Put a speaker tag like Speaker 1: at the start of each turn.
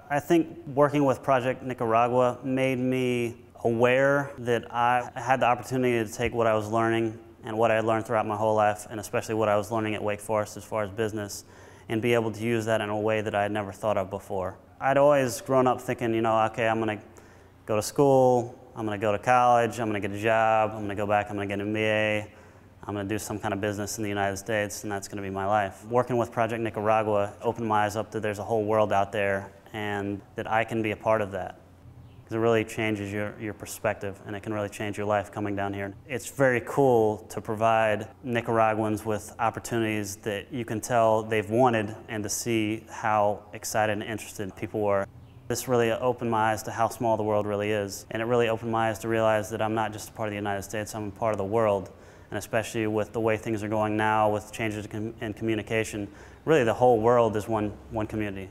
Speaker 1: I think working with Project Nicaragua made me aware that I had the opportunity to take what I was learning and what I had learned throughout my whole life, and especially what I was learning at Wake Forest as far as business, and be able to use that in a way that I had never thought of before. I'd always grown up thinking, you know, okay, I'm going to go to school, I'm going to go to college, I'm going to get a job, I'm going to go back, I'm going to get an MBA, I'm going to do some kind of business in the United States, and that's going to be my life. Working with Project Nicaragua opened my eyes up that there's a whole world out there and that I can be a part of that. Because it really changes your perspective, and it can really change your life coming down here. It's very cool to provide Nicaraguans with opportunities that you can tell they've wanted, and to see how excited and interested people were. This really opened my eyes to how small the world really is, and it really opened my eyes to realize that I'm not just a part of the United States, I'm a part of the world. And especially with the way things are going now, with changes in communication, really the whole world is one community.